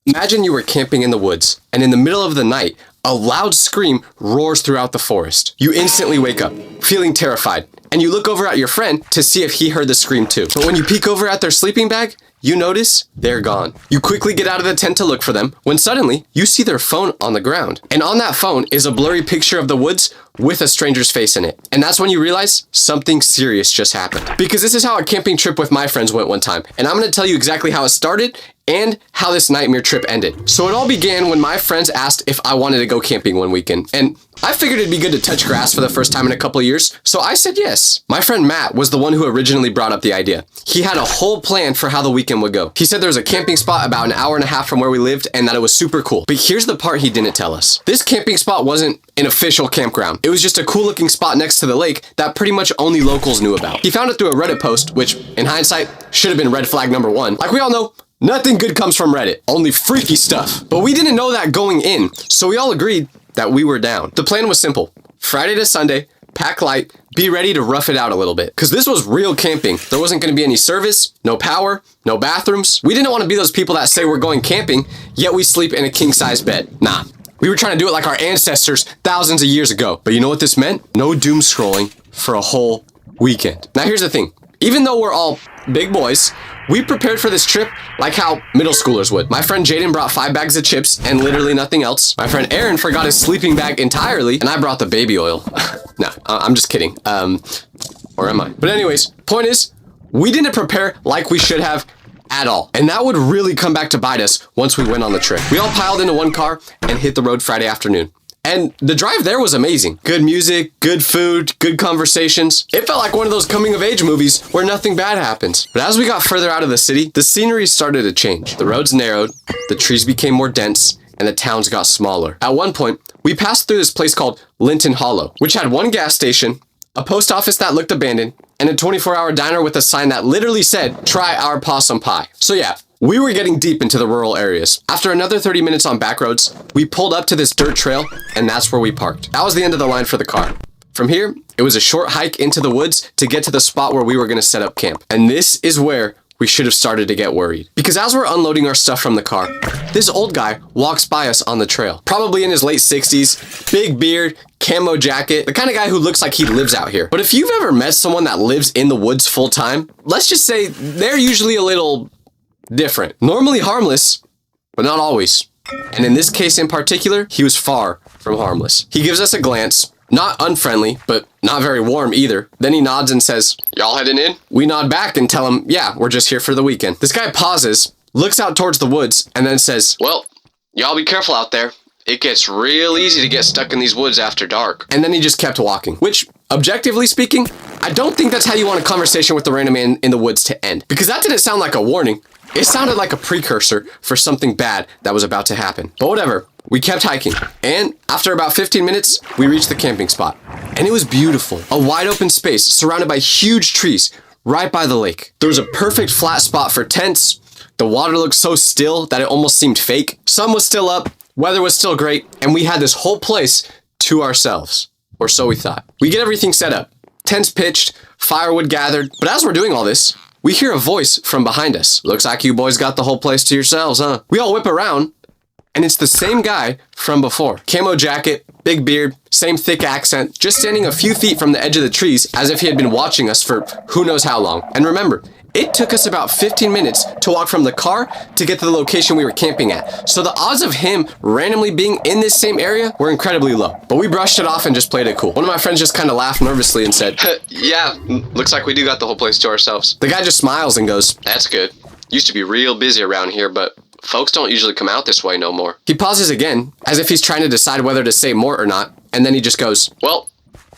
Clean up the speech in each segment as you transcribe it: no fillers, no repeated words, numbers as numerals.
Imagine you were camping in the woods, and in the middle of the night, a loud scream roars throughout the forest. You instantly wake up, feeling terrified, and you look over at your friend to see if he heard the scream too. But when you peek over at their sleeping bag, you notice they're gone. You quickly get out of the tent to look for them, when suddenly, you see their phone on the ground. And on that phone is a blurry picture of the woods with a stranger's face in it. And that's when you realize something serious just happened. Because this is how a camping trip with my friends went one time. And I'm gonna tell you exactly how it started and how this nightmare trip ended. So it all began when my friends asked if I wanted to go camping one weekend. And I figured it'd be good to touch grass for the first time in a couple of years, so I said yes. My friend Matt was the one who originally brought up the idea. He had a whole plan for how the weekend would go. He said there was a camping spot about an hour and a half from where we lived and that it was super cool. But here's the part he didn't tell us. This camping spot wasn't an official campground. It was just a cool looking spot next to the lake that pretty much only locals knew about. He found it through a Reddit post, which in hindsight should have been red flag number one. Like we all know, nothing good comes from Reddit, only freaky stuff. But we didn't know that going in, so we all agreed that we were down. The plan was simple. Friday to Sunday, pack light, be ready to rough it out a little bit. Because this was real camping. There wasn't going to be any service, no power, no bathrooms. We didn't want to be those people that say we're going camping, yet we sleep in a king-size bed. Nah. We were trying to do it like our ancestors thousands of years ago. But you know what this meant? No doom scrolling for a whole weekend. Now here's the thing. Even though we're all big boys, we prepared for this trip like how middle schoolers would. My friend Jaden brought 5 bags of chips and literally nothing else. My friend Aaron forgot his sleeping bag entirely, and I brought the baby oil. Nah, I'm just kidding. Or am I? But anyways, point is, we didn't prepare like we should have at all. And that would really come back to bite us once we went on the trip. We all piled into one car and hit the road Friday afternoon. And the drive there was amazing. Good music, good food, good conversations. It felt like one of those coming of age movies where nothing bad happens. But as we got further out of the city, the scenery started to change. The roads narrowed, the trees became more dense, and the towns got smaller. At one point, we passed through this place called Linton Hollow, which had one gas station, a post office that looked abandoned, and a 24-hour diner with a sign that literally said, "Try our possum pie." So yeah, we were getting deep into the rural areas. After another 30 minutes on back roads, we pulled up to this dirt trail, and that's where we parked. That was the end of the line for the car. From here, it was a short hike into the woods to get to the spot where we were going to set up camp. And this is where we should have started to get worried. Because as we're unloading our stuff from the car, this old guy walks by us on the trail. Probably in his late 60s, big beard, camo jacket, the kind of guy who looks like he lives out here. But if you've ever met someone that lives in the woods full time, let's just say they're usually a little different. Normally harmless, but not always. And in this case in particular, he was far from harmless. He gives us a glance, not unfriendly, but not very warm either. Then he nods and says, "Y'all heading in?" We nod back and tell him, "Yeah, we're just here for the weekend." This guy pauses, looks out towards the woods, and then says, "Well, y'all be careful out there. It gets real easy to get stuck in these woods after dark." And then he just kept walking, which, objectively speaking, I don't think that's how you want a conversation with the random man in the woods to end. Because that didn't sound like a warning. It sounded like a precursor for something bad that was about to happen. But whatever, we kept hiking. And after about 15 minutes, we reached the camping spot. And it was beautiful. A wide open space surrounded by huge trees right by the lake. There was a perfect flat spot for tents. The water looked so still that it almost seemed fake. Sun was still up, weather was still great, and we had this whole place to ourselves. Or so we thought. We get everything set up. Tents pitched, firewood gathered. But as we're doing all this, we hear a voice from behind us. "Looks like you boys got the whole place to yourselves, huh?" We all whip around, and it's the same guy from before. Camo jacket, big beard, same thick accent, just standing a few feet from the edge of the trees as if he had been watching us for who knows how long. And remember, it took us about 15 minutes to walk from the car to get to the location we were camping at. So the odds of him randomly being in this same area were incredibly low. But we brushed it off and just played it cool. One of my friends just kind of laughed nervously and said, "Yeah, looks like we do got the whole place to ourselves." The guy just smiles and goes, "That's good. Used to be real busy around here, but folks don't usually come out this way no more." He pauses again, as if he's trying to decide whether to say more or not, and then he just goes, "Well,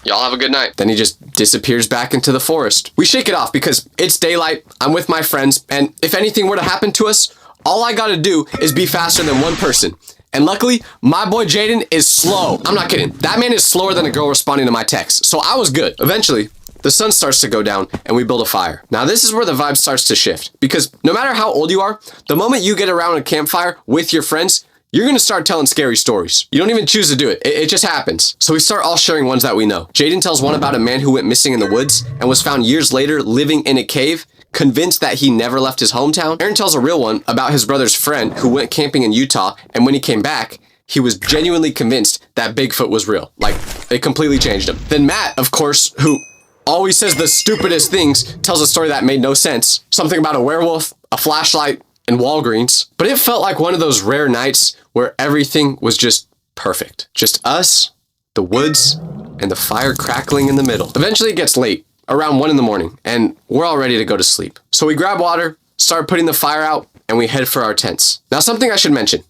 y'all have a good night." Then he just disappears back into the forest. We shake it off because it's daylight, I'm with my friends, and if anything were to happen to us, all I gotta do is be faster than one person. And luckily, my boy Jaden is slow. I'm not kidding. That man is slower than a girl responding to my text, so I was good. Eventually, the sun starts to go down and we build a fire. Now this is where the vibe starts to shift, because no matter how old you are, the moment you get around a campfire with your friends, you're going to start telling scary stories. You don't even choose to do it. It just happens. So we start all sharing ones that we know. Jaden tells one about a man who went missing in the woods and was found years later living in a cave convinced that he never left his hometown. Aaron tells a real one about his brother's friend who went camping in Utah, and when he came back, he was genuinely convinced that Bigfoot was real. Like, it completely changed him. Then Matt, of course, who always says the stupidest things, tells a story that made no sense. Something about a werewolf, a flashlight, and Walgreens. But it felt like one of those rare nights where everything was just perfect. Just us, the woods, and the fire crackling in the middle. Eventually it gets late, around 1 in the morning, and we're all ready to go to sleep. So we grab water, start putting the fire out, and we head for our tents. Now, something I should mention.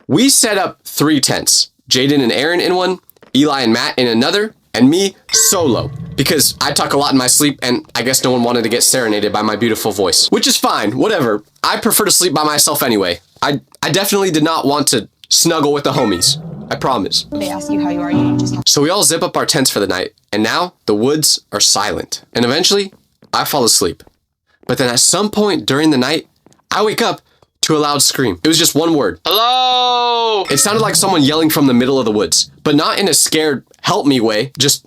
We set up 3 tents. Jaden and Aaron in one, Eli and Matt in another, and me solo. Because I talk a lot in my sleep, and I guess no one wanted to get serenaded by my beautiful voice. Which is fine, whatever. I prefer to sleep by myself anyway. I definitely did not want to snuggle with the homies. I promise. They ask you how you are, you just... So we all zip up our tents for the night, and now the woods are silent. And eventually, I fall asleep. But then at some point during the night, I wake up to a loud scream. It was just one word. Hello! It sounded like someone yelling from the middle of the woods, but not in a scared, help me way, just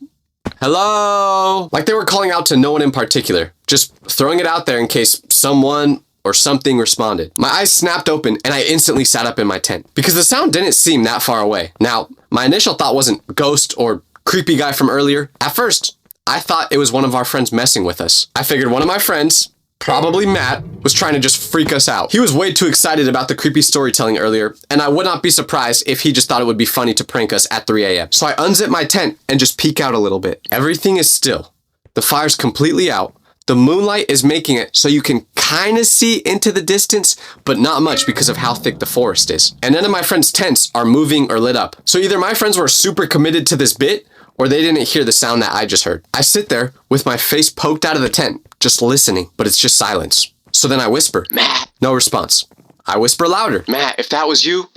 hello! Like they were calling out to no one in particular, just throwing it out there in case someone or something responded. My eyes snapped open and I instantly sat up in my tent because the sound didn't seem that far away. Now, my initial thought wasn't ghost or creepy guy from earlier. At first, I thought it was one of our friends messing with us. I figured one of my friends, probably Matt, was trying to just freak us out. He was way too excited about the creepy storytelling earlier, and I would not be surprised if he just thought it would be funny to prank us at 3 a.m. So I unzip my tent and just peek out a little bit. Everything is still. The fire's completely out. The moonlight is making it so you can kind of see into the distance, but not much because of how thick the forest is. And none of my friends' tents are moving or lit up. So either my friends were super committed to this bit, or they didn't hear the sound that I just heard. I sit there with my face poked out of the tent, just listening, but it's just silence. So then I whisper, Matt. No response. I whisper louder, Matt, if that was you,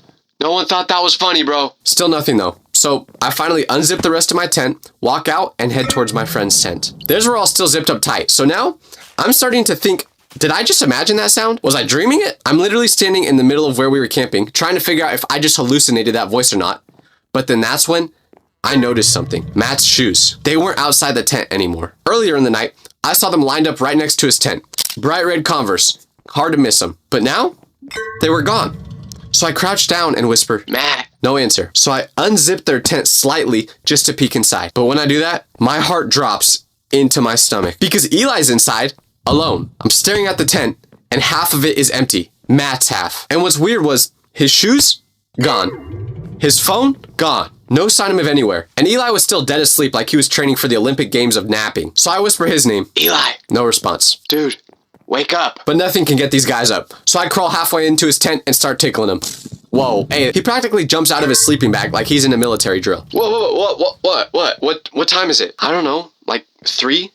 no one thought that was funny, bro. Still nothing though. So I finally unzip the rest of my tent, walk out, and head towards my friend's tent. Theirs were all still zipped up tight. So now I'm starting to think, did I just imagine that sound? Was I dreaming it? I'm literally standing in the middle of where we were camping, trying to figure out if I just hallucinated that voice or not. But then that's when I noticed something. Matt's shoes. They weren't outside the tent anymore. Earlier in the night, I saw them lined up right next to his tent. Bright red Converse. Hard to miss them. But now, they were gone. So I crouched down and whispered, Matt. No answer. So I unzipped their tent slightly just to peek inside. But when I do that, my heart drops into my stomach. Because Eli's inside, alone. I'm staring at the tent, and half of it is empty. Matt's half. And what's weird was, his shoes? Gone. His phone? Gone. No sign of him anywhere. And Eli was still dead asleep like he was training for the Olympic Games of napping. So I whisper his name. Eli. No response. Dude, wake up. But nothing can get these guys up. So I crawl halfway into his tent and start tickling him. Whoa. Hey, he practically jumps out of his sleeping bag like he's in a military drill. What time is it? I don't know. Like 3?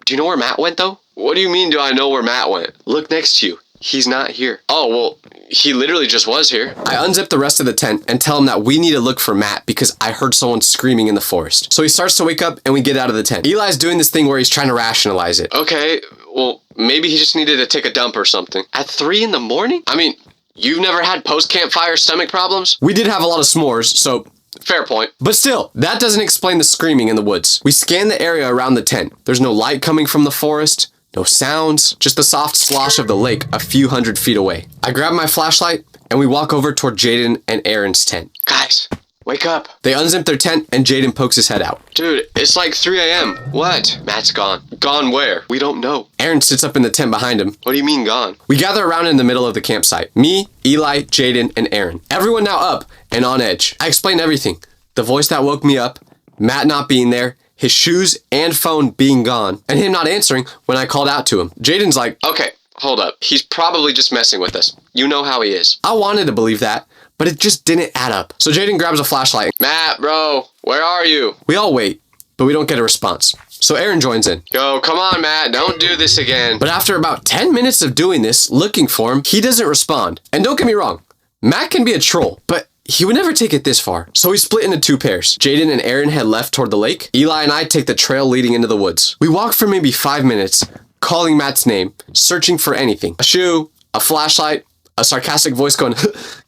Do you know where Matt went though? What do you mean do I know where Matt went? Look next to you. He's not here. Oh, well, he literally just was here. I unzip the rest of the tent and tell him that we need to look for Matt because I heard someone screaming in the forest. So he starts to wake up and we get out of the tent. Eli's doing this thing where he's trying to rationalize it. Okay, well, maybe he just needed to take a dump or something. At 3 in the morning? I mean, you've never had post-campfire stomach problems? We did have a lot of s'mores, so fair point. But still, that doesn't explain the screaming in the woods. We scan the area around the tent. There's no light coming from the forest. No sounds, just the soft slosh of the lake a few hundred feet away. I grab my flashlight and we walk over toward Jaden and Aaron's tent. Guys, wake up. They unzip their tent and Jaden pokes his head out. Dude, it's like 3 a.m. What? Matt's gone. Gone where? We don't know. Aaron sits up in the tent behind him. What do you mean gone? We gather around in the middle of the campsite. Me, Eli, Jaden, and Aaron. Everyone now up and on edge. I explain everything. The voice that woke me up, Matt not being there, his shoes and phone being gone, and him not answering when I called out to him. Jaden's like, okay, hold up. He's probably just messing with us. You know how he is. I wanted to believe that, but it just didn't add up. So Jaden grabs a flashlight. Matt, bro, where are you? We all wait, but we don't get a response. So Aaron joins in. Yo, come on, Matt, don't do this again. But after about 10 minutes of doing this, looking for him, he doesn't respond. And don't get me wrong, Matt can be a troll, but he would never take it this far. So we split into 2 pairs. Jaden and Aaron head left toward the lake. Eli and I take the trail leading into the woods. We walk for maybe 5 minutes, calling Matt's name, searching for anything. A shoe, a flashlight, a sarcastic voice going,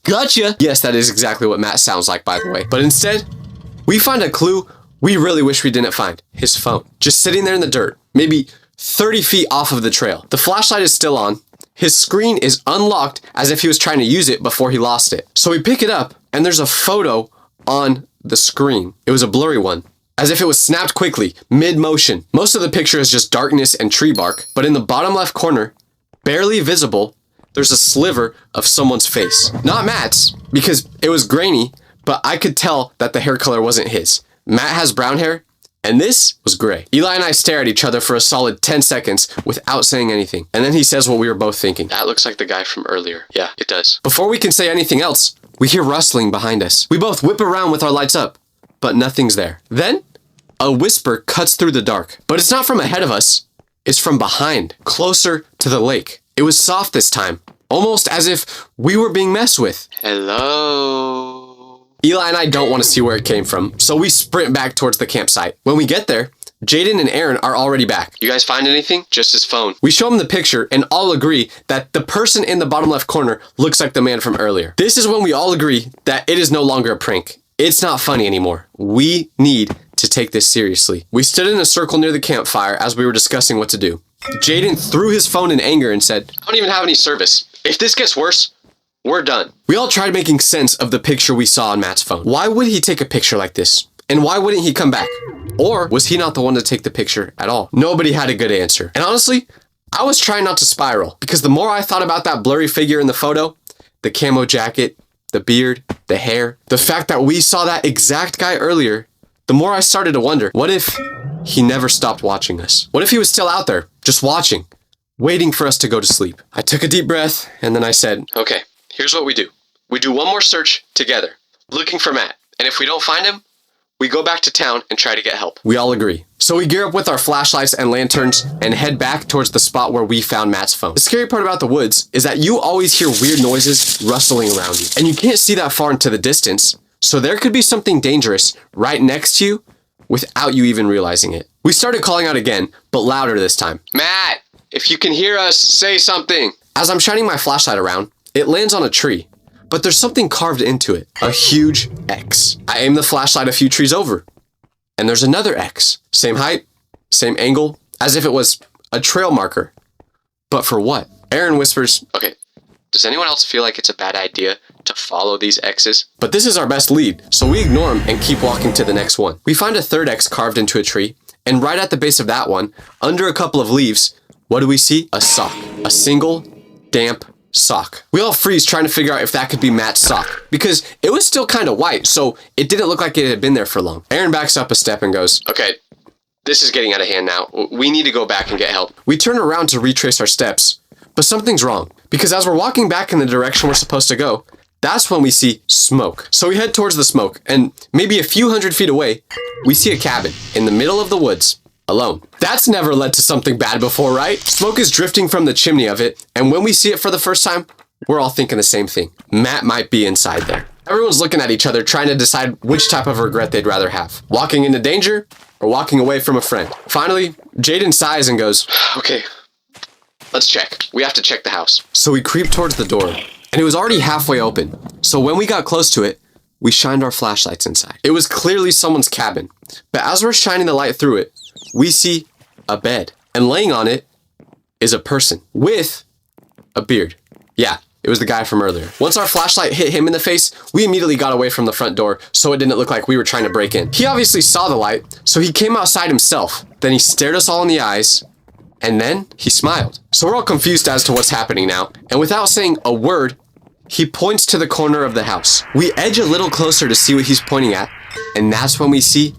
gotcha. Yes, that is exactly what Matt sounds like, by the way. But instead, we find a clue we really wish we didn't find. His phone. Just sitting there in the dirt, maybe 30 feet off of the trail. The flashlight is still on. His screen is unlocked as if he was trying to use it before he lost it. So we pick it up and there's a photo on the screen. It was a blurry one, as if it was snapped quickly, mid-motion. Most of the picture is just darkness and tree bark, but in the bottom left corner, barely visible, there's a sliver of someone's face. Not Matt's, because it was grainy, but I could tell that the hair color wasn't his. Matt has brown hair, and this was gray. Eli and I stare at each other for a solid 10 seconds without saying anything. And then he says what we were both thinking. That looks like the guy from earlier. Yeah, it does. Before we can say anything else, we hear rustling behind us. We both whip around with our lights up, but nothing's there. Then, a whisper cuts through the dark. But it's not from ahead of us. It's from behind, closer to the lake. It was soft this time, almost as if we were being messed with. Hello? Eli and I don't want to see where it came from, so we sprint back towards the campsite. When we get there, Jaden and Aaron are already back. You guys find anything? Just his phone. We show him the picture and all agree that the person in the bottom left corner looks like the man from earlier. This is when we all agree that it is no longer a prank. It's not funny anymore. We need to take this seriously. We stood in a circle near the campfire as we were discussing what to do. Jaden threw his phone in anger and said, "I don't even have any service. If this gets worse, we're done." We all tried making sense of the picture we saw on Matt's phone. Why would he take a picture like this? And why wouldn't he come back? Or was he not the one to take the picture at all? Nobody had a good answer. And honestly, I was trying not to spiral, because the more I thought about that blurry figure in the photo, the camo jacket, the beard, the hair, the fact that we saw that exact guy earlier, the more I started to wonder, what if he never stopped watching us? What if he was still out there, just watching, waiting for us to go to sleep? I took a deep breath, and then I said, "Okay, here's what we do. We do one more search together, looking for Matt. And if we don't find him, we go back to town and try to get help." We all agree. So we gear up with our flashlights and lanterns and head back towards the spot where we found Matt's phone. The scary part about the woods is that you always hear weird noises rustling around you, and you can't see that far into the distance, so there could be something dangerous right next to you without you even realizing it. We started calling out again, but louder this time. "Matt, if you can hear us, say something." As I'm shining my flashlight around, it lands on a tree, but there's something carved into it, a huge X. I aim the flashlight a few trees over, and there's another X. Same height, same angle, as if it was a trail marker. But for what? Aaron whispers, "Okay, does anyone else feel like it's a bad idea to follow these X's?" But this is our best lead, so we ignore him and keep walking to the next one. We find a third X carved into a tree, and right at the base of that one, under a couple of leaves, what do we see? A sock. A single, damp sock. We all freeze trying to figure out if that could be Matt's sock, because it was still kind of white, so it didn't look like it had been there for long. Aaron backs up a step and goes, "Okay, this is getting out of hand now. We need to go back and get help." We turn around to retrace our steps, but something's wrong, because as we're walking back in the direction we're supposed to go, that's when we see smoke. So we head towards the smoke, and maybe a few hundred feet away, we see a cabin in the middle of the woods, alone. That's never led to something bad before, right? Smoke is drifting from the chimney of it, and when we see it for the first time, we're all thinking the same thing. Matt might be inside there. Everyone's looking at each other, trying to decide which type of regret they'd rather have. Walking into danger, or walking away from a friend. Finally, Jaden sighs and goes, "Okay, let's check. We have to check the house." So we creep towards the door, and it was already halfway open. So when we got close to it, we shined our flashlights inside. It was clearly someone's cabin, but as we're shining the light through it, we see a bed, and laying on it is a person with a beard. Yeah, it was the guy from earlier. Once our flashlight hit him in the face, we immediately got away from the front door so it didn't look like we were trying to break in. He obviously saw the light, so he came outside himself. Then he stared us all in the eyes, and then he smiled. So we're all confused as to what's happening now, and without saying a word, he points to the corner of the house. We edge a little closer to see what he's pointing at, and that's when we see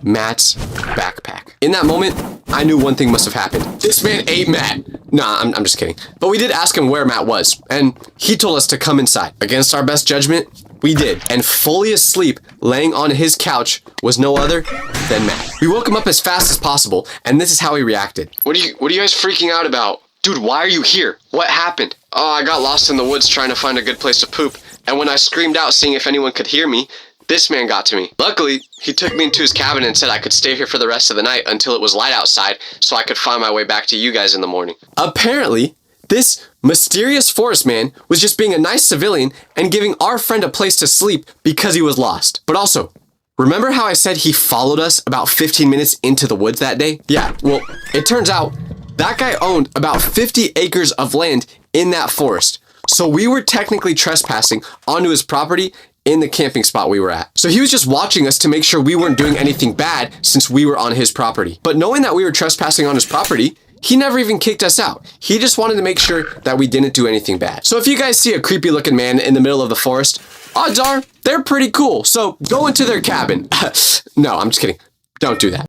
Matt's backpack. In that moment, I knew one thing must have happened. This man ate Matt. Nah, I'm just kidding. But we did ask him where Matt was, and he told us to come inside. Against our best judgment, we did. And fully asleep, laying on his couch, was no other than Matt. We woke him up as fast as possible, and this is how he reacted. What are you guys freaking out about? Dude, why are you here? What happened? Oh, I got lost in the woods trying to find a good place to poop, and when I screamed out seeing if anyone could hear me, this man got to me. Luckily, he took me into his cabin and said I could stay here for the rest of the night until it was light outside so I could find my way back to you guys in the morning. Apparently, this mysterious forest man was just being a nice civilian and giving our friend a place to sleep because he was lost. But also, remember how I said he followed us about 15 minutes into the woods that day? Yeah, well, it turns out That guy owned about 50 acres of land in that forest. So we were technically trespassing onto his property in the camping spot we were at. So he was just watching us to make sure we weren't doing anything bad since we were on his property. But knowing that we were trespassing on his property, he never even kicked us out. He just wanted to make sure that we didn't do anything bad. So if you guys see a creepy looking man in the middle of the forest, odds are they're pretty cool. So go into their cabin. No, I'm just kidding. Don't do that.